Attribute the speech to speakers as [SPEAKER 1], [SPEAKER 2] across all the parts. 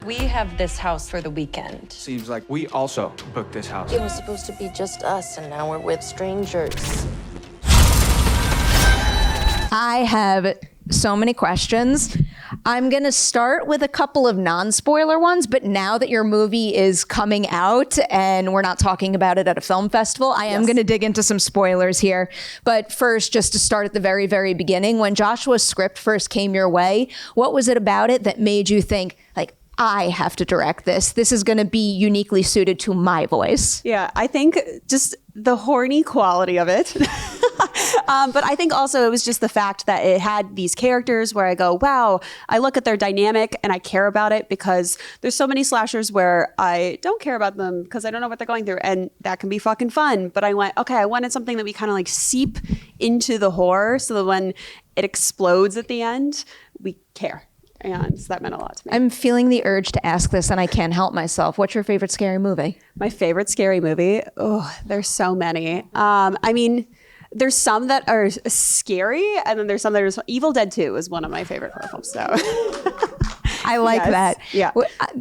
[SPEAKER 1] We have this house for the weekend.
[SPEAKER 2] Seems like we also booked this house.
[SPEAKER 3] It was supposed to be just us, and now we're with strangers.
[SPEAKER 4] I have so many questions. I'm going to start with a couple of non-spoiler ones, but now that your movie is coming out and we're not talking about it at a film festival, I am going to dig into some spoilers here. But first, just to start at the very, very beginning, when Joshua's script first came your way, what was it about it that made you think, like, I have to direct this? This is going to be uniquely suited to my voice.
[SPEAKER 5] Yeah, I think just the horny quality of it. But I think also it was just the fact that it had these characters where I go, wow, I look at their dynamic and I care about it, because there's so many slashers where I don't care about them because I don't know what they're going through, and that can be fucking fun. But I went, okay, I wanted something that we kind of like seep into the horror so that when it explodes at the end, we care. And so that meant a lot to me.
[SPEAKER 4] I'm feeling the urge to ask this and I can't help myself. What's your favorite scary movie?
[SPEAKER 5] My favorite scary movie? Oh, there's so many. I mean, there's some that are scary, and then there's some that are... Evil Dead 2 is one of my favorite horror films, so...
[SPEAKER 4] I like that.
[SPEAKER 5] Yeah.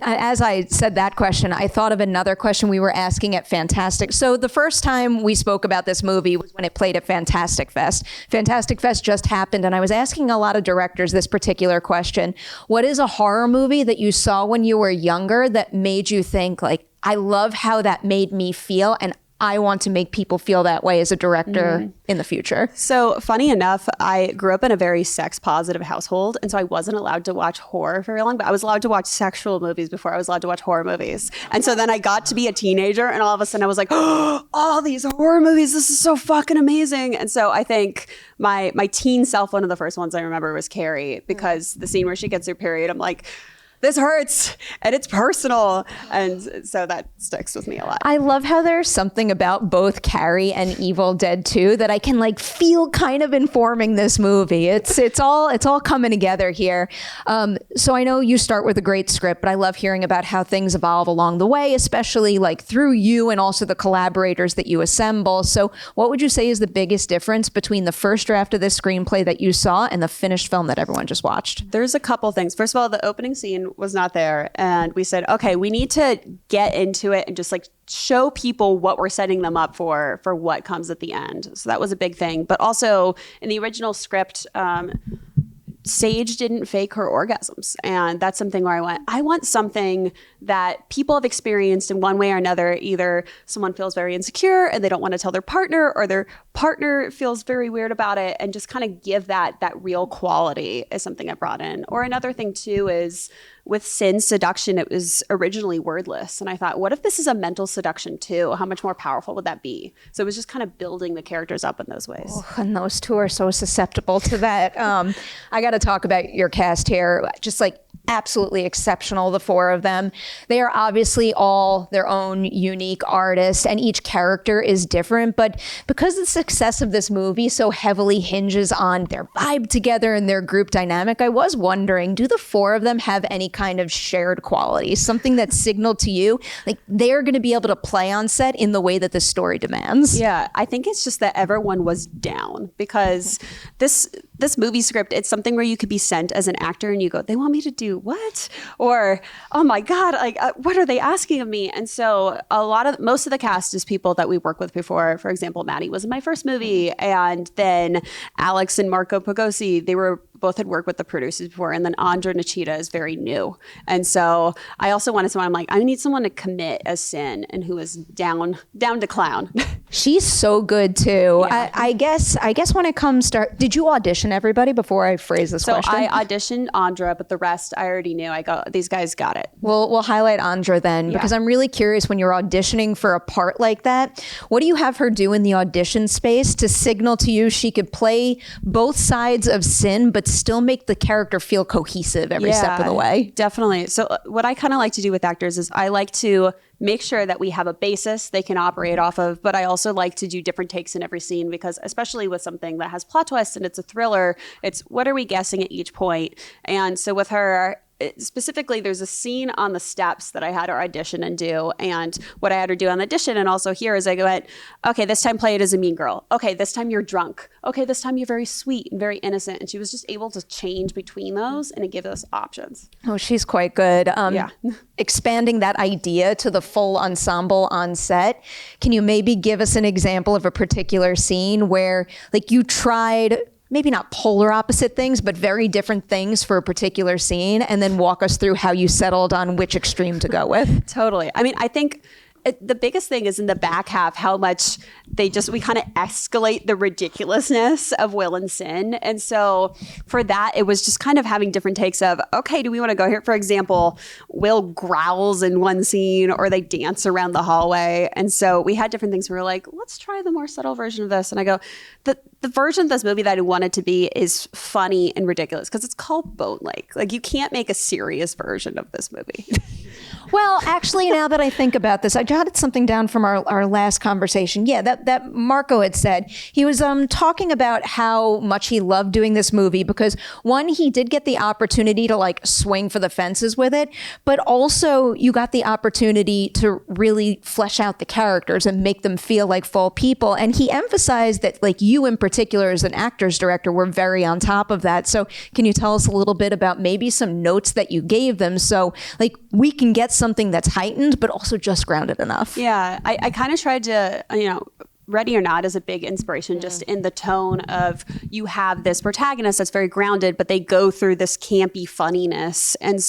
[SPEAKER 4] As I said that question, I thought of another question we were asking at Fantastic. So the first time we spoke about this movie was when it played at Fantastic Fest. Fantastic Fest just happened, and I was asking a lot of directors this particular question. What is a horror movie that you saw when you were younger that made you think, like, I love how that made me feel, and I want to make people feel that way as a director in the future?
[SPEAKER 5] So funny enough, I grew up in a very sex positive household. And so I wasn't allowed to watch horror for very long, but I was allowed to watch sexual movies before I was allowed to watch horror movies. And so then I got to be a teenager, and all of a sudden I was like, oh, all these horror movies, this is so fucking amazing. And so I think my teen self, one of the first ones I remember was Carrie, because the scene where she gets her period, I'm like, this hurts and it's personal. And so that sticks with me a lot.
[SPEAKER 4] I love how there's something about both Carrie and Evil Dead 2 that I can like feel kind of informing this movie. It's all coming together here. So I know you start with a great script, but I love hearing about how things evolve along the way, especially like through you and also the collaborators that you assemble. So what would you say is the biggest difference between the first draft of this screenplay that you saw and the finished film that everyone just watched?
[SPEAKER 5] There's a couple things. First of all, the opening scene was not there, and we said, okay, we need to get into it and just like show people what we're setting them up for what comes at the end. So that was a big thing. But also in the original script, Sage didn't fake her orgasms. And that's something where I want something that people have experienced in one way or another. Either someone feels very insecure and they don't want to tell their partner, or their partner feels very weird about it, and just kind of give that real quality is something I brought in. Or another thing too is with Sin seduction, it was originally wordless. And I thought, what if this is a mental seduction too? How much more powerful would that be? So it was just kind of building the characters up in those ways.
[SPEAKER 4] Oh, and those two are so susceptible to that. I got to talk about your cast here. Just like absolutely exceptional, the four of them. They are obviously all their own unique artists, and each character is different. But because the success of this movie so heavily hinges on their vibe together and their group dynamic, I was wondering, do the four of them have any kind of shared qualities, something that signaled to you like they're going to be able to play on set in the way that the story demands?
[SPEAKER 5] Yeah, I think it's just that everyone was down, because this movie script, it's something where you could be sent as an actor and you go, they want me to do what? Or, oh my God, like what are they asking of me? And so most of the cast is people that we worked with before. For example, Maddie was in my first movie, and then Alex and Marco Pigossi, they both had worked with the producers before, and then Andra Nechita is very new. And so I also wanted someone, I'm like, I need someone to commit as Sin and who is down to clown.
[SPEAKER 4] She's so good too.
[SPEAKER 5] Yeah.
[SPEAKER 4] I guess when it comes to, did you audition everybody before I phrase this question?
[SPEAKER 5] So I auditioned Andra, but the rest I already knew. I go, these guys got it.
[SPEAKER 4] We'll highlight Andra then, because I'm really curious, when you're auditioning for a part like that, what do you have her do in the audition space to signal to you she could play both sides of Sin, but still make the character feel cohesive every step of the way?
[SPEAKER 5] Definitely. So what I kind of like to do with actors is I like to make sure that we have a basis they can operate off of, but I also like to do different takes in every scene, because especially with something that has plot twists and it's a thriller, it's what are we guessing at each point? And so with her, specifically, there's a scene on the steps that I had her audition and do. And what I had her do on the audition and also here is I went, okay, this time play it as a mean girl. Okay, this time you're drunk. Okay, this time you're very sweet and very innocent. And she was just able to change between those and it gave us options.
[SPEAKER 4] Oh, she's quite good.
[SPEAKER 5] Yeah.
[SPEAKER 4] Expanding that idea to the full ensemble on set, can you maybe give us an example of a particular scene where like you tried maybe not polar opposite things, but very different things for a particular scene, and then walk us through how you settled on which extreme to go with?
[SPEAKER 5] Totally. I mean, I think the biggest thing is in the back half, how much we kind of escalate the ridiculousness of Will and Sin. And so for that, it was just kind of having different takes of, okay, do we want to go here? For example, Will growls in one scene or they dance around the hallway. And so we had different things. We were like, let's try the more subtle version of this. And I go, the version of this movie that I want it to be is funny and ridiculous because it's called Bone Lake. Like you can't make a serious version of this movie.
[SPEAKER 4] Well, actually, now that I think about this, I jotted something down from our last conversation. Yeah, that Marco had said. He was talking about how much he loved doing this movie because, one, he did get the opportunity to like swing for the fences with it, but also you got the opportunity to really flesh out the characters and make them feel like full people. And he emphasized that like you in particular as an actor's director were very on top of that. So can you tell us a little bit about maybe some notes that you gave them so like we can get something that's heightened, but also just grounded enough?
[SPEAKER 5] Yeah, I kind of tried to, Ready or Not is a big inspiration just in the tone of you have this protagonist that's very grounded, but they go through this campy funniness. And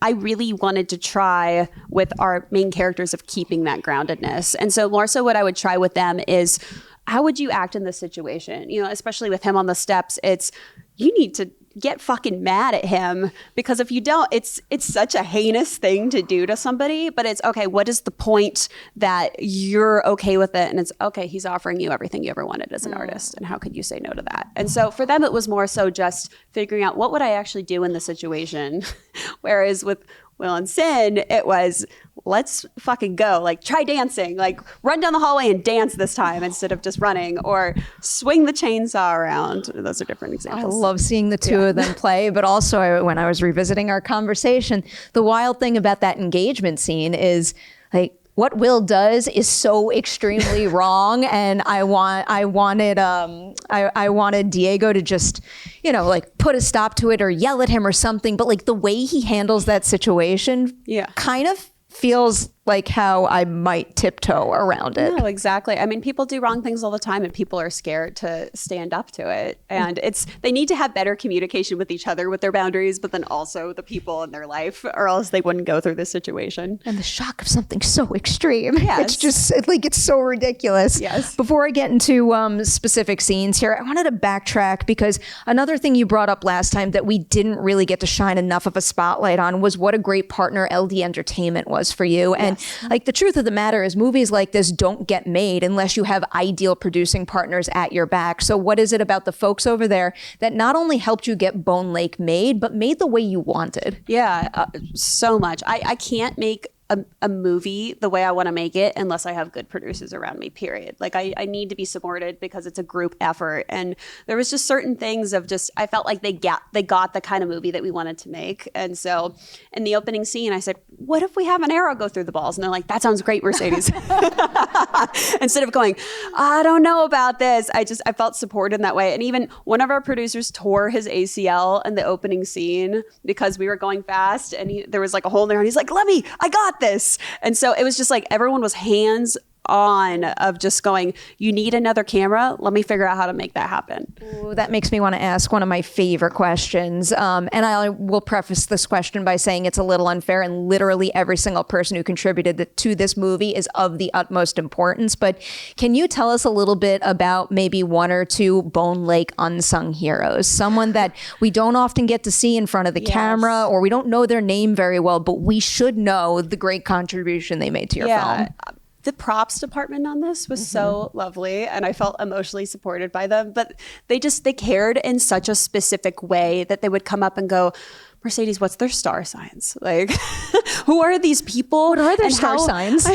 [SPEAKER 5] I really wanted to try with our main characters of keeping that groundedness. And so more so what I would try with them is, how would you act in this situation? Especially with him on the steps, you need to get fucking mad at him because if you don't, it's such a heinous thing to do to somebody, but it's okay, what is the point that you're okay with it? And it's okay, he's offering you everything you ever wanted as an artist. And how could you say no to that? And so for them, it was more so just figuring out what would I actually do in the situation? Whereas with Will and Sin, it was, let's fucking go. Like, try dancing. Like, run down the hallway and dance this time instead of just running, or swing the chainsaw around. Those are different examples.
[SPEAKER 4] I love seeing the two of them play, but also when I was revisiting our conversation, the wild thing about that engagement scene is like, what Will does is so extremely wrong, and I wanted Diego to just, like put a stop to it or yell at him or something. But like the way he handles that situation, kind of feels like how I might tiptoe around it.
[SPEAKER 5] No, exactly. I mean, people do wrong things all the time and people are scared to stand up to it. And they need to have better communication with each other with their boundaries, but then also the people in their life, or else they wouldn't go through this situation.
[SPEAKER 4] And the shock of something so extreme.
[SPEAKER 5] Yes.
[SPEAKER 4] It's just like, it's so ridiculous.
[SPEAKER 5] Yes.
[SPEAKER 4] Before I get into specific scenes here, I wanted to backtrack because another thing you brought up last time that we didn't really get to shine enough of a spotlight on was what a great partner LD Entertainment was for you. And like the truth of the matter is movies like this don't get made unless you have ideal producing partners at your back. So what is it about the folks over there that not only helped you get Bone Lake made, but made the way you wanted?
[SPEAKER 5] Yeah, so much. I can't make a movie the way I want to make it unless I have good producers around me, period. Like I need to be supported because it's a group effort. And there was just certain things of just, I felt like they got the kind of movie that we wanted to make. And so in the opening scene, I said, what if we have an arrow go through the balls? And they're like, that sounds great, Mercedes. Instead of going, I don't know about this. I felt supported in that way. And even one of our producers tore his ACL in the opening scene because we were going fast and there was like a hole in there and he's like, Levy, I got this. And so it was just like everyone was hands on of just going, you need another camera, let me figure out how to make that happen.
[SPEAKER 4] Ooh, that makes me want to ask one of my favorite questions, and I will preface this question by saying it's a little unfair and literally every single person who contributed to this movie is of the utmost importance, but can you tell us a little bit about maybe one or two Bone Lake unsung heroes, someone that we don't often get to see in front of the camera, or we don't know their name very well, but we should know the great contribution they made to your film?
[SPEAKER 5] The props department on this was so lovely and I felt emotionally supported by them, but they cared in such a specific way that they would come up and go, Mercedes, what's their star signs? Like, who are these people?
[SPEAKER 4] What are their star signs?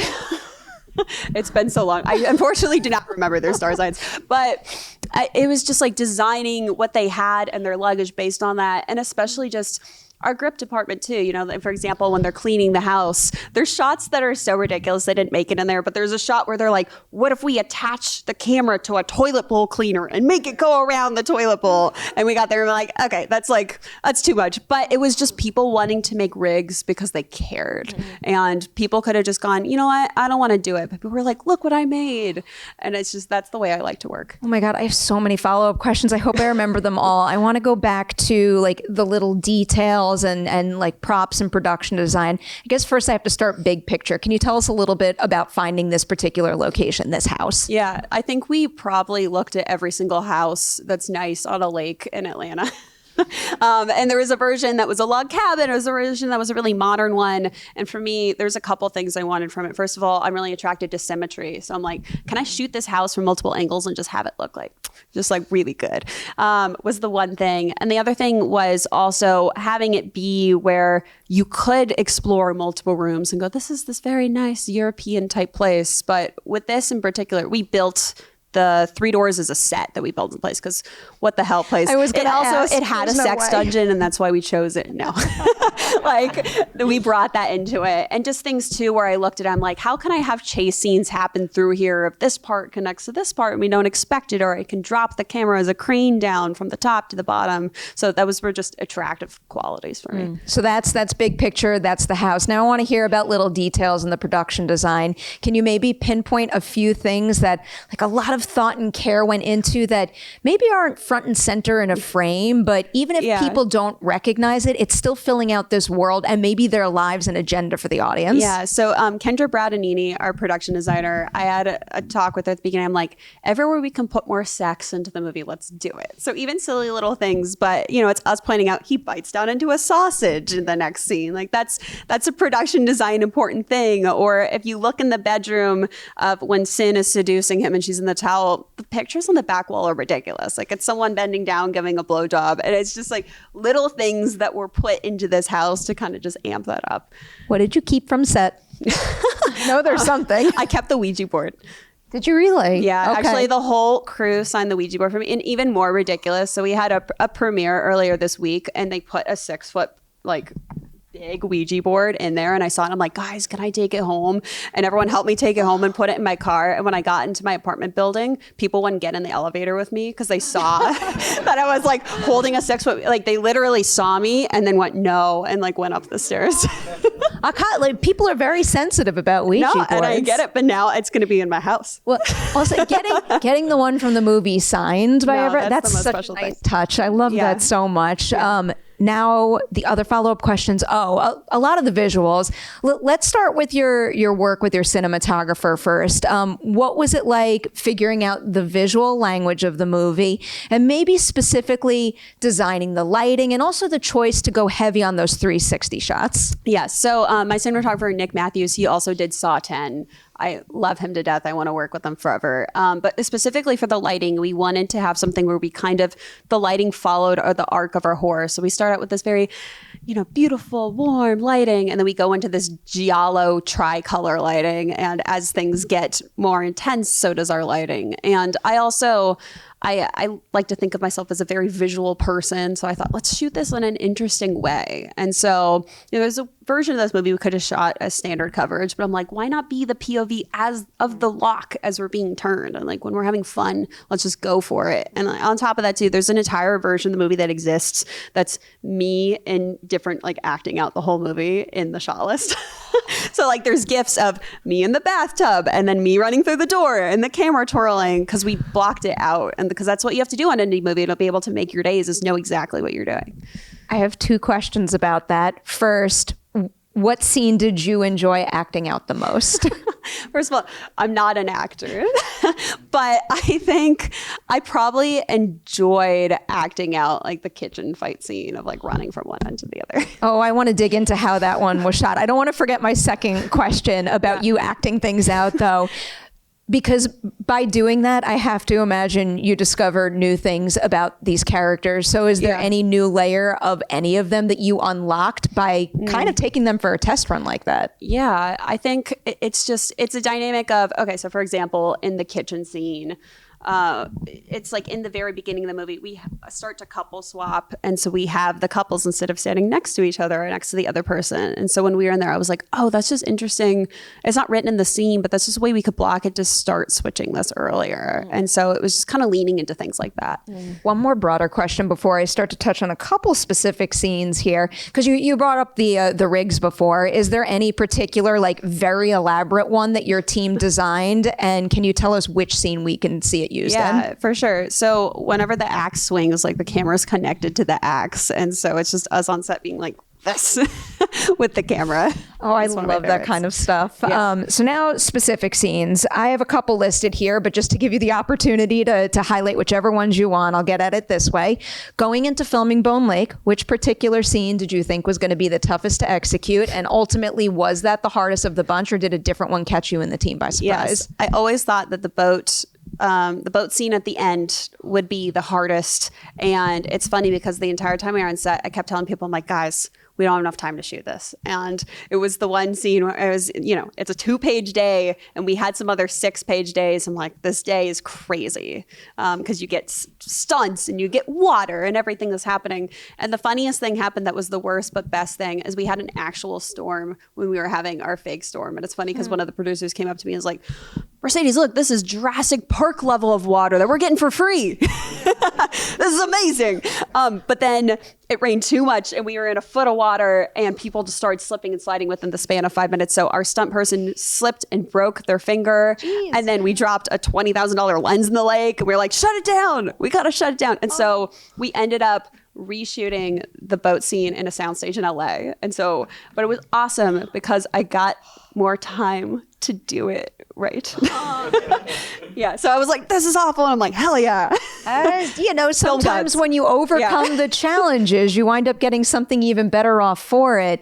[SPEAKER 5] It's been so long. I unfortunately do not remember their star signs, but it was just like designing what they had and their luggage based on that. And especially just our grip department too. You know, for example, when they're cleaning the house, there's shots that are so ridiculous they didn't make it in there. But there's a shot where they're like, what if we attach the camera to a toilet bowl cleaner and make it go around the toilet bowl? And we got there and we're like, okay, that's too much. But it was just people wanting to make rigs because they cared. And people could have just gone, you know what, I don't want to do it. But people were like, look what I made. And it's just, that's the way I like to work.
[SPEAKER 4] Oh my God, I have so many follow-up questions. I hope I remember them all. I want to go back to like the little details and like props and production design. I guess first I have to start big picture. Can you tell us a little bit about finding this particular location, this house?
[SPEAKER 5] Yeah, I think we probably looked at every single house that's nice on a lake in Atlanta. And there was a version that was a log cabin. There was a version that was a really modern one. And for me, there's a couple things I wanted from it. First of all, I'm really attracted to symmetry. So I'm like, can I shoot this house from multiple angles and just have it look like really good? Was the one thing. And the other thing was also having it be where you could explore multiple rooms and go, this is this very nice European type place. But with this in particular, we built the 3 doors is a set that we built in place because what the hell place.
[SPEAKER 4] I was going to ask.
[SPEAKER 5] It had a sex dungeon and that's why we chose it. No, like we brought that into it. And just things too, where I looked at it, I'm like, how can I have chase scenes happen through here if this part connects to this part and we don't expect it, or I can drop the camera as a crane down from the top to the bottom. So were just attractive qualities for me.
[SPEAKER 4] So that's big picture. That's the house. Now I want to hear about little details in the production design. Can you maybe pinpoint a few things that like a lot of thought and care went into that maybe aren't front and center in a frame, but even if people don't recognize it, it's still filling out this world and maybe their lives and agenda for the audience?
[SPEAKER 5] Yeah. So Kendra Bradanini, our production designer, I had a talk with her at the beginning. I'm like, everywhere we can put more sex into the movie, let's do it. So even silly little things, but you know, it's us pointing out he bites down into a sausage in the next scene. Like that's a production design important thing. Or if you look in the bedroom of when Sin is seducing him and she's in the towel, the pictures on the back wall are ridiculous. Like it's someone bending down, giving a blowjob. And it's just like little things that were put into this house to kind of just amp that up.
[SPEAKER 4] What did you keep from set? No, there's something.
[SPEAKER 5] I kept the Ouija board.
[SPEAKER 4] Did you really?
[SPEAKER 5] Yeah,
[SPEAKER 4] okay.
[SPEAKER 5] Actually the whole crew signed the Ouija board for me. And even more ridiculous. So we had a premiere earlier this week and they put a 6-foot like big Ouija board in there, and I saw it and I'm like, guys, can I take it home? And everyone helped me take it home and put it in my car. And when I got into my apartment building, people wouldn't get in the elevator with me because they saw that I was like holding a 6-foot, like they literally saw me and then went no and like went up the stairs.
[SPEAKER 4] Like, people are very sensitive about Ouija boards.
[SPEAKER 5] And I get it, but now it's going to be in my house.
[SPEAKER 4] Well, also getting the one from the movie signed by everyone, that's
[SPEAKER 5] the most
[SPEAKER 4] such
[SPEAKER 5] special
[SPEAKER 4] a nice
[SPEAKER 5] thing.
[SPEAKER 4] touch. I love that so much.
[SPEAKER 5] Yeah.
[SPEAKER 4] Now, the other follow-up questions. A lot of the visuals. Let's start with your work with your cinematographer first. What was it like figuring out the visual language of the movie and maybe specifically designing the lighting and also the choice to go heavy on those 360 shots?
[SPEAKER 5] Yeah. So my cinematographer, Nick Matthews, he also did Saw 10. I love him to death. I want to work with him forever. But specifically for the lighting, we wanted to have something where the lighting followed the arc of our horror. So we start out with this very, beautiful, warm lighting. And then we go into this giallo tricolor lighting. And as things get more intense, so does our lighting. And I like to think of myself as a very visual person. So I thought, let's shoot this in an interesting way. And so there's a version of this movie we could have shot as standard coverage, but I'm like, why not be the POV of the lock as we're being turned? And like when we're having fun, let's just go for it. And on top of that too, there's an entire version of the movie that exists that's me in different, like acting out the whole movie in the shot list. So like there's gifs of me in the bathtub and then me running through the door and the camera twirling because we blocked it out. And because that's what you have to do on an indie movie to be able to make your days is know exactly what you're doing.
[SPEAKER 4] I have 2 questions about that. First, what scene did you enjoy acting out the most?
[SPEAKER 5] First of all, I'm not an actor, but I think I probably enjoyed acting out like the kitchen fight scene of like running from one end to the other.
[SPEAKER 4] Oh, I want to dig into how that one was shot. I don't want to forget my second question about you acting things out though. Because by doing that, I have to imagine you discovered new things about these characters. So is there any new layer of any of them that you unlocked by kind of taking them for a test run like that?
[SPEAKER 5] Yeah, I think it's a dynamic of, okay, so for example, in the kitchen scene, it's like in the very beginning of the movie, we start to couple swap. And so we have the couples instead of standing next to each other or next to the other person. And so when we were in there, I was like, oh, that's just interesting. It's not written in the scene, but that's just a way we could block it to start switching this earlier. And so it was just kind of leaning into things like that.
[SPEAKER 4] One more broader question before I start to touch on a couple specific scenes here, because you brought up the rigs before. Is there any particular like very elaborate one that your team designed, and can you tell us which scene we can see it used in?
[SPEAKER 5] For sure. So whenever the axe swings, like the camera's connected to the axe, and so it's just us on set being like this with the camera.
[SPEAKER 4] Oh, I love that kind of stuff. Yeah. So now specific scenes. I have a couple listed here, but just to give you the opportunity to highlight whichever ones you want, I'll get at it this way. Going into filming Bone Lake, which particular scene did you think was going to be the toughest to execute? And ultimately, was that the hardest of the bunch, or did a different one catch you and the team by surprise?
[SPEAKER 5] Yes. I always thought that the boat scene at the end would be the hardest. And it's funny because the entire time we were on set, I kept telling people, I'm like, guys, we don't have enough time to shoot this. And it was the one scene where it was, it's a 2-page day and we had some other 6-page days. I'm like, this day is crazy because you get stunts and you get water and everything that's happening. And the funniest thing happened that was the worst but best thing is we had an actual storm when we were having our fake storm. And it's funny because one of the producers came up to me and was like, Mercedes, look, this is Jurassic Park level of water that we're getting for free. This is amazing. But then it rained too much and we were in a foot of water and people just started slipping and sliding within the span of 5 minutes. So our stunt person slipped and broke their finger. Jeez. And then we dropped a $20,000 lens in the lake. And we were like, shut it down. We got to shut it down. And so we ended up reshooting the boat scene in a soundstage in LA. And so, but it was awesome because I got more time to do it right. Yeah. So I was like, this is awful. And I'm like, hell yeah.
[SPEAKER 4] Sometimes when you overcome the challenges, you wind up getting something even better off for it.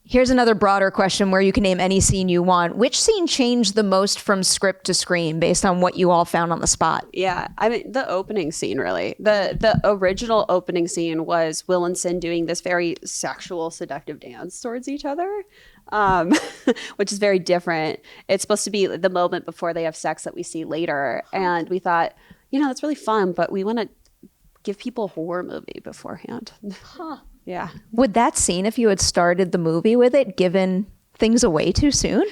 [SPEAKER 4] Here's another broader question where you can name any scene you want. Which scene changed the most from script to screen based on what you all found on the spot?
[SPEAKER 5] Yeah, I mean, the opening scene, really. The original opening scene was Will and Sin doing this very sexual, seductive dance towards each other, which is very different. It's supposed to be the moment before they have sex that we see later. And we thought, that's really fun, but we want to give people a horror movie beforehand. Huh. Yeah.
[SPEAKER 4] Would that scene, if you had started the movie with it, given things away too soon?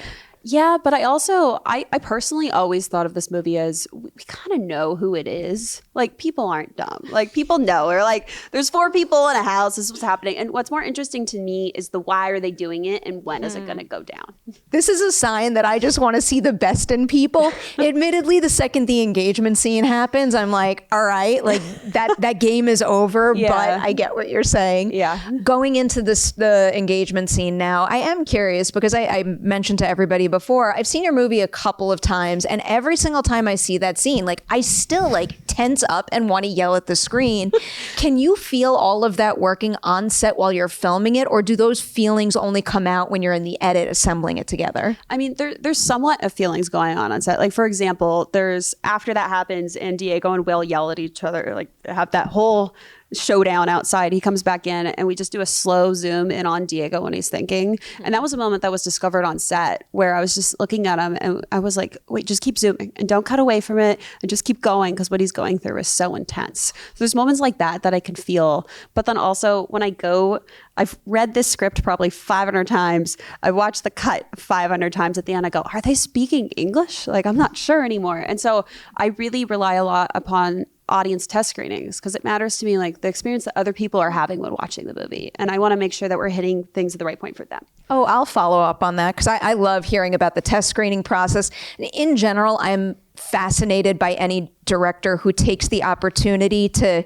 [SPEAKER 5] Yeah, but I personally always thought of this movie as we kind of know who it is. Like, people aren't dumb. Like, people know. Or like, there's 4 people in a house. This is what's happening. And what's more interesting to me is the why are they doing it and when is it going to go down?
[SPEAKER 4] This is a sign that I just want to see the best in people. Admittedly, the second the engagement scene happens, I'm like, all right, like that game is over. Yeah. But I get what you're saying.
[SPEAKER 5] Yeah.
[SPEAKER 4] Going into the engagement scene now, I am curious because I mentioned to everybody before, I've seen your movie a couple of times, and every single time I see that scene, like I still like tense up and want to yell at the screen. Can you feel all of that working on set while you're filming it, or do those feelings only come out when you're in the edit assembling it together?
[SPEAKER 5] I mean, there's somewhat of feelings going on set. Like, for example, there's after that happens and Diego and Will yell at each other, like have that whole showdown outside. He comes back in and we just do a slow zoom in on Diego when he's thinking. And that was a moment that was discovered on set where I was just looking at him and I was like, wait, just keep zooming and don't cut away from it and just keep going because what he's going through is so intense. So there's moments like that I can feel. But then also when I've read this script probably 500 times. I've watched the cut 500 times. At the end, I go, are they speaking English? Like, I'm not sure anymore. And so I really rely a lot upon audience test screenings because it matters to me, like the experience that other people are having when watching the movie. And I want to make sure that we're hitting things at the right point for them.
[SPEAKER 4] Oh, I'll follow up on that because I love hearing about the test screening process. In general, I'm fascinated by any director who takes the opportunity to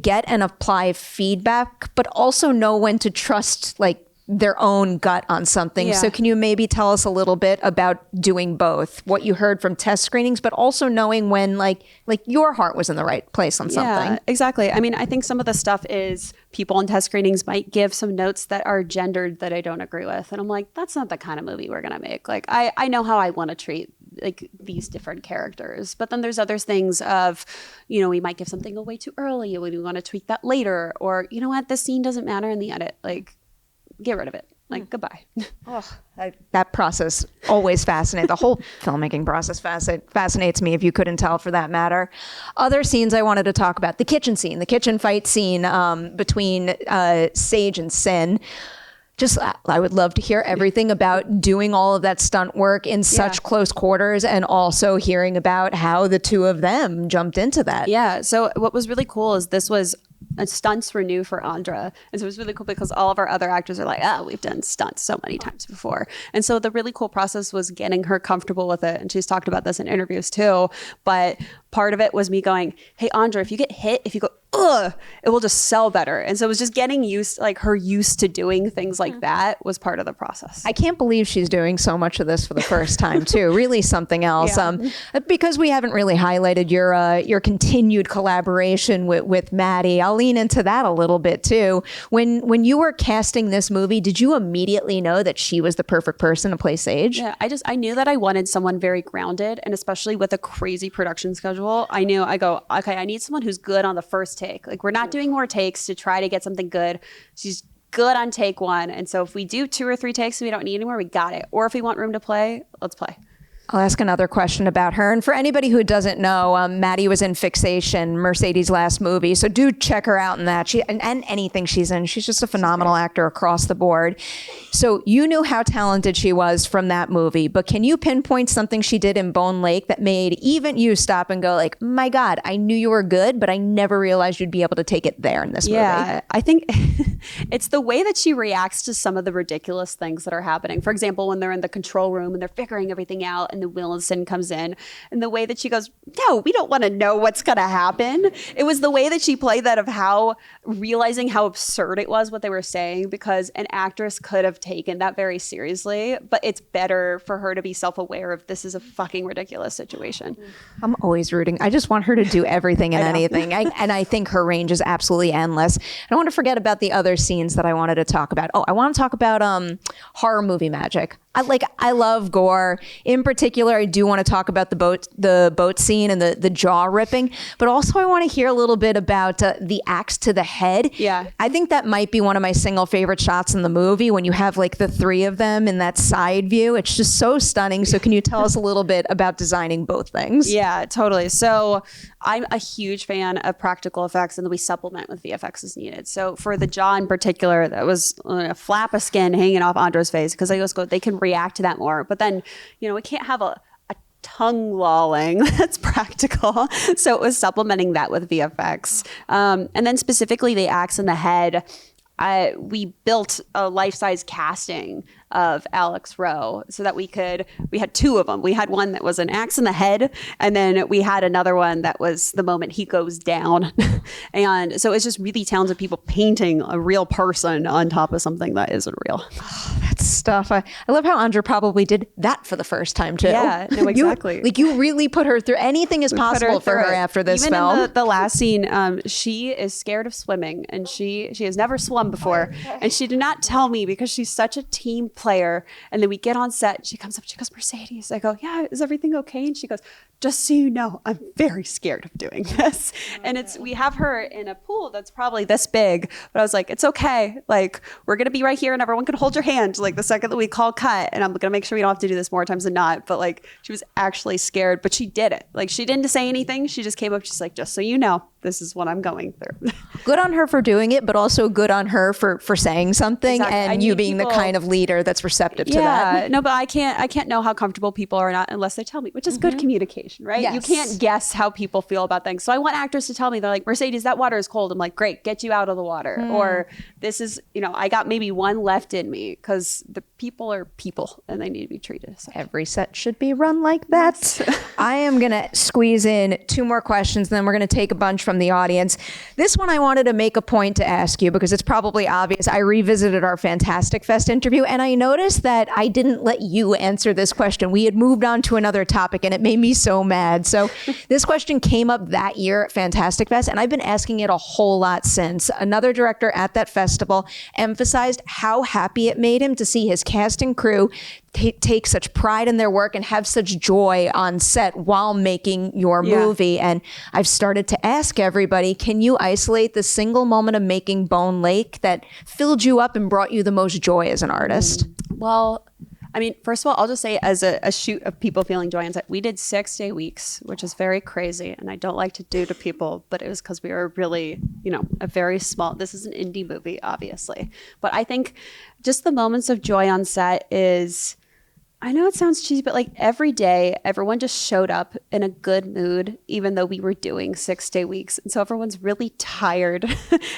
[SPEAKER 4] get and apply feedback, but also know when to trust their own gut on something. Yeah. So can you maybe tell us a little bit about doing both, what you heard from test screenings, but also knowing when like your heart was in the right place on something?
[SPEAKER 5] Yeah, exactly. I mean, I think some of the stuff is people in test screenings might give some notes that are gendered that I don't agree with. And I'm like, that's not the kind of movie we're going to make. Like, I know how I want to treat like these different characters. But then there's other things of, we might give something away too early. We want to tweak that later. Or, you know what, this scene doesn't matter in the edit. Like, get rid of it. Like, goodbye.
[SPEAKER 4] That process always fascinates. The whole filmmaking process fascinates me, if you couldn't tell, for that matter. Other scenes I wanted to talk about. The kitchen scene, the kitchen fight scene between Sage and Sin. Just, I would love to hear everything about doing all of that stunt work in such close quarters, and also hearing about how the two of them jumped into that.
[SPEAKER 5] Yeah. So what was really cool is this was stunts were new for Andra. And so it was really cool because all of our other actors are like, oh, we've done stunts so many times before. And so the really cool process was getting her comfortable with it. And she's talked about this in interviews too. But part of it was me going, hey, Andra, if you get hit, if you go, ugh, it will just sell better. And so it was just getting used, like her used to doing things like that was part of the process.
[SPEAKER 4] I can't believe she's doing so much of this for the first time too. Really something else. Because we haven't really highlighted your continued collaboration with Maddie, I'll lean into that a little bit too. When you were casting this movie, did you immediately know that she was the perfect person to play Sage?
[SPEAKER 5] Yeah, I knew that I wanted someone very grounded, and especially with a crazy production schedule, I go, okay, I need someone who's good on the first take. Like, we're not doing more takes to try to get something good. She's good on take one. And so if we do 2 or 3 takes and we don't need anymore, we got it. Or if we want room to play, let's play.
[SPEAKER 4] I'll ask another question about her. And for anybody who doesn't know, Maddie was in Fixation, Mercedes' last movie. So do check her out in that. And anything she's in. She's just a phenomenal actor across the board. So you knew how talented she was from that movie. But can you pinpoint something she did in Bone Lake that made even you stop and go like, my God, I knew you were good, but I never realized you'd be able to take it there in this movie?
[SPEAKER 5] Yeah, I think it's the way that she reacts to some of the ridiculous things that are happening. For example, when they're in the control room and they're figuring everything out and the Wilson comes in, and the way that she goes, no, we don't want to know what's going to happen. It was the way that she played that, of how realizing how absurd it was what they were saying, because an actress could have taken that very seriously, but it's better for her to be self-aware of, this is a fucking ridiculous situation.
[SPEAKER 4] I'm always rooting. I just want her to do everything and anything. And I think her range is absolutely endless. I don't want to forget about the other scenes that I wanted to talk about. Oh, I want to talk about horror movie magic. I love gore. In particular, I do want to talk about the boat scene and the jaw ripping, but also I want to hear a little bit about the axe to the head.
[SPEAKER 5] Yeah.
[SPEAKER 4] I think that might be one of my single favorite shots in the movie, when you have like the 3 of them in that side view. It's just so stunning. So can you tell us a little bit about designing both things?
[SPEAKER 5] Yeah, totally. So I'm a huge fan of practical effects, and then we supplement with VFX as needed. So for the jaw in particular, that was a flap of skin hanging off Andra's face, because I just go, they can react to that more. But then, we can't have a tongue lolling that's practical. So it was supplementing that with VFX. And then specifically the axe in the head, we built a life-size casting of Alex Rowe so that we had 2 of them. We had one that was an axe in the head, and then we had another one that was the moment he goes down. And so it's just really talented people painting a real person on top of something that isn't real.
[SPEAKER 4] Oh, that's stuff. I love how Andra probably did that for the first time too.
[SPEAKER 5] Yeah, no, exactly.
[SPEAKER 4] You really put her through anything is possible for her after this film.
[SPEAKER 5] Even in the last scene, she is scared of swimming, and she has never swum before. And she did not tell me, because she's such a team player. And then we get on set, she comes up, she goes, Mercedes. I go, yeah, is everything okay? And she goes, just so you know, I'm very scared of doing this. And we have her in a pool that's probably this big, but I was like, it's okay. Like, we're going to be right here and everyone can hold your hand. Like, the second that we call cut, and I'm going to make sure we don't have to do this more times than not. But like, she was actually scared, but she did it. Like, she didn't say anything. She just came up. She's like, just so you know, this is what I'm going through.
[SPEAKER 4] Good on her for doing it, but also good on her for saying something. Exactly. And you being the kind of leader that's receptive to that.
[SPEAKER 5] Yeah, no, but I can't know how comfortable people are or not unless they tell me, which is good communication, right?
[SPEAKER 4] Yes.
[SPEAKER 5] You can't guess how people feel about things. So I want actors to tell me, they're like, Mercedes, that water is cold. I'm like, great, get you out of the water. Or this is, I got maybe one left in me, because the people are people and they need to be treated as such.
[SPEAKER 4] Every set should be run like that. I am going to squeeze in 2 more questions, and then we're going to take a bunch from the audience. This one I wanted to make a point to ask you, because it's probably obvious. I revisited our Fantastic Fest interview, and I noticed that I didn't let you answer this question. We had moved on to another topic, and it made me so mad. So this question came up that year at Fantastic Fest, and I've been asking it a whole lot since. Another director at that festival emphasized how happy it made him to see his cast and crew take such pride in their work and have such joy on set while making your movie. And I've started to ask everybody, can you isolate the single moment of making Bone Lake that filled you up and brought you the most joy as an artist?
[SPEAKER 5] Well, I mean, first of all, I'll just say as a shoot of people feeling joy on set, we did 6-day weeks, which is very crazy. And I don't like to do to people, but it was because we were really, a very small, this is an indie movie, obviously. But I think just the moments of joy on set is, I know it sounds cheesy, but like every day, everyone just showed up in a good mood, even though we were doing 6-day weeks. And so everyone's really tired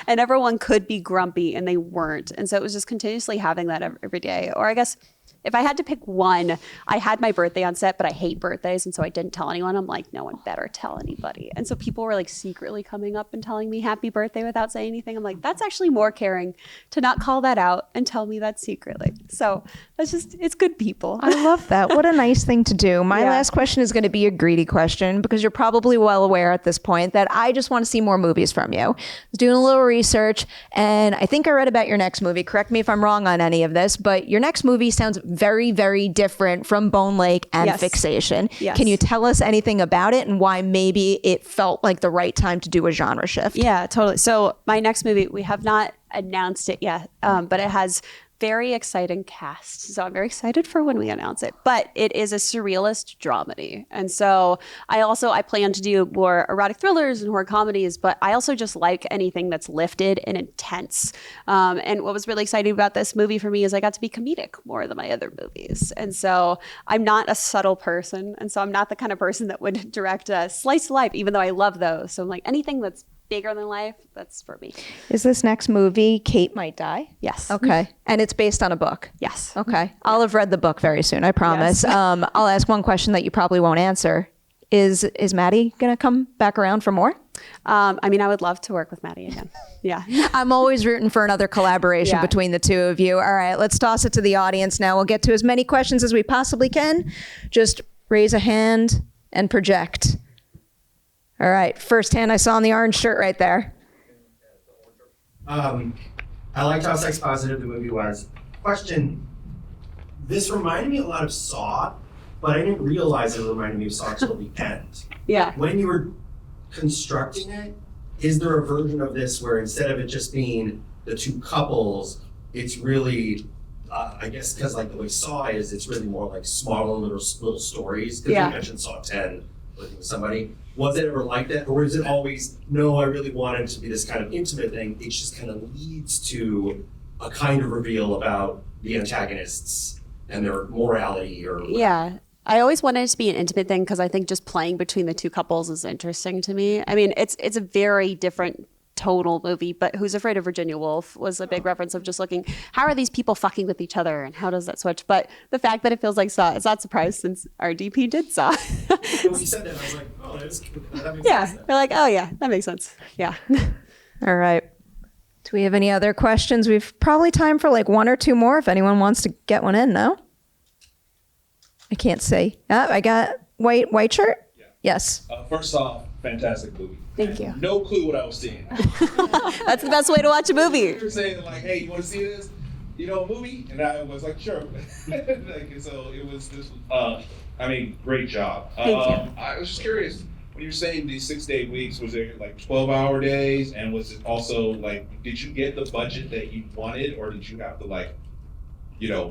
[SPEAKER 5] and everyone could be grumpy and they weren't. And so it was just continuously having that every day. Or I guess if I had to pick one, I had my birthday on set, but I hate birthdays. And so I didn't tell anyone. I'm like, no one better tell anybody. And so people were like secretly coming up and telling me happy birthday without saying anything. I'm like, that's actually more caring to not call that out and tell me that secretly. So that's just, it's good people.
[SPEAKER 4] I love that. What a nice thing to do. My last question is going to be a greedy question because you're probably well aware at this point that I just want to see more movies from you. I was doing a little research and I think I read about your next movie. Correct me if I'm wrong on any of this, but your next movie sounds very, very different from Bone Lake and Fixation.
[SPEAKER 5] Yes.
[SPEAKER 4] Can you tell us anything about it and why maybe it felt like the right time to do a genre shift?
[SPEAKER 5] Yeah, totally. So my next movie, we have not announced it yet, but it has very exciting cast. So I'm very excited for when we announce it. But it is a surrealist dramedy. And so I plan to do more erotic thrillers and horror comedies, but I also just like anything that's lifted and intense. And what was really exciting about this movie for me is I got to be comedic more than my other movies. And so I'm not a subtle person. And so I'm not the kind of person that would direct a slice of life, even though I love those. So I'm like anything that's bigger than life, that's for me.
[SPEAKER 4] Is this next movie Kate Might Die?
[SPEAKER 5] Yes.
[SPEAKER 4] Okay. And it's based on a book?
[SPEAKER 5] Yes.
[SPEAKER 4] Okay. I'll have read the book very soon, I promise.
[SPEAKER 5] Yes.
[SPEAKER 4] I'll ask one question that you probably won't answer. Is Maddie going to come back around for more?
[SPEAKER 5] I mean, I would love to work with Maddie again. Yeah.
[SPEAKER 4] I'm always rooting for another collaboration between the two of you. All right, let's toss it to the audience now. We'll get to as many questions as we possibly can. Just raise a hand and project. All right, first hand I saw in the orange shirt right there.
[SPEAKER 6] I liked how sex positive the movie was. Question, this reminded me a lot of Saw, but I didn't realize it reminded me of Saw till the end.
[SPEAKER 5] Yeah.
[SPEAKER 6] When you were constructing it, is there a version of this where instead of it just being the two couples, it's really, I guess because like the way Saw is, it's really more like smaller little stories. Because you mentioned Saw 10 living with somebody. Was it ever like that? Or is it always, no, I really want it to be this kind of intimate thing. It just kind of leads to a kind of reveal about the antagonists and their morality or whatever.
[SPEAKER 5] Yeah. I always wanted it to be an intimate thing because I think just playing between the two couples is interesting to me. I mean, it's a very different tonal movie, but Who's Afraid of Virginia Woolf was a big reference of just looking, how are these people fucking with each other and how does that switch? But the fact that it feels like Saw, it's not surprised since our DP did Saw.
[SPEAKER 6] So when you said that, I was like, oh, that makes sense.
[SPEAKER 5] We're like, oh yeah, that makes sense. Yeah.
[SPEAKER 4] All right. Do we have any other questions? We've probably time for like one or two more if anyone wants to get one in, no? I can't see. I got white shirt? Yeah. Yes.
[SPEAKER 7] First off, fantastic movie.
[SPEAKER 5] Thank you.
[SPEAKER 7] No clue what I was seeing.
[SPEAKER 5] That's the best way to watch a movie.
[SPEAKER 7] You were saying like, hey, you want to see this? A movie? And I was like, sure. So it was this, great job.
[SPEAKER 5] Thank you.
[SPEAKER 7] I was just curious, when you were saying these 6-day weeks, was there like 12-hour days? And was it also like, did you get the budget that you wanted or did you have to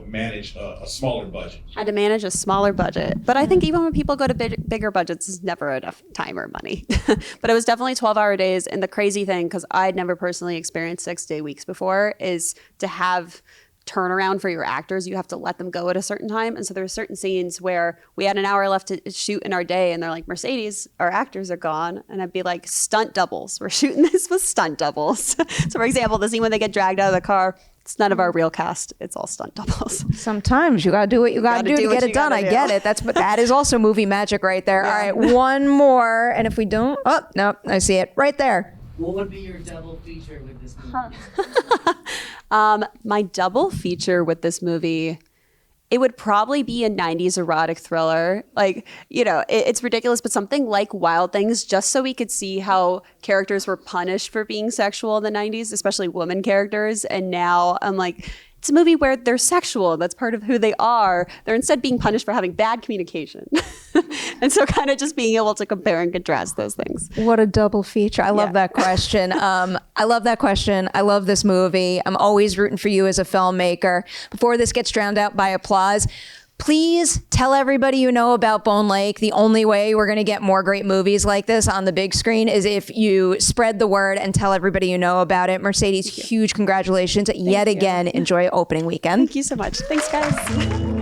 [SPEAKER 7] manage a smaller budget?
[SPEAKER 5] I had to manage a smaller budget. But I think even when people go to bigger budgets, it's never enough time or money. But it was definitely 12-hour days. And the crazy thing, because I'd never personally experienced 6-day weeks before, is to have turnaround for your actors. You have to let them go at a certain time. And so there were certain scenes where we had an hour left to shoot in our day. And they're like, Mercedes, our actors are gone. And I'd be like, stunt doubles. We're shooting this with stunt doubles. So for example, the scene when they get dragged out of the car, it's none of our real cast. It's all stunt doubles.
[SPEAKER 4] Sometimes you gotta do what you gotta do to get it done. I get it. But that is also movie magic right there. Yeah. All right, one more. And if we don't, oh, no, I see it right there.
[SPEAKER 8] What would be your double feature with this movie?
[SPEAKER 5] My double feature with this movie, it would probably be a 90s erotic thriller. Like, it's ridiculous, but something like Wild Things, just so we could see how characters were punished for being sexual in the 90s, especially women characters. And now I'm like, it's a movie where they're sexual. That's part of who they are. They're instead being punished for having bad communication. And so kind of just being able to compare and contrast those things.
[SPEAKER 4] What a double feature. I love that question. I love that question. I love this movie. I'm always rooting for you as a filmmaker. Before this gets drowned out by applause, please tell everybody you know about Bone Lake. The only way we're going to get more great movies like this on the big screen is if you spread the word and tell everybody you know about it. Mercedes, huge congratulations yet again. Enjoy opening weekend.
[SPEAKER 5] Thank you so much. Thanks, guys.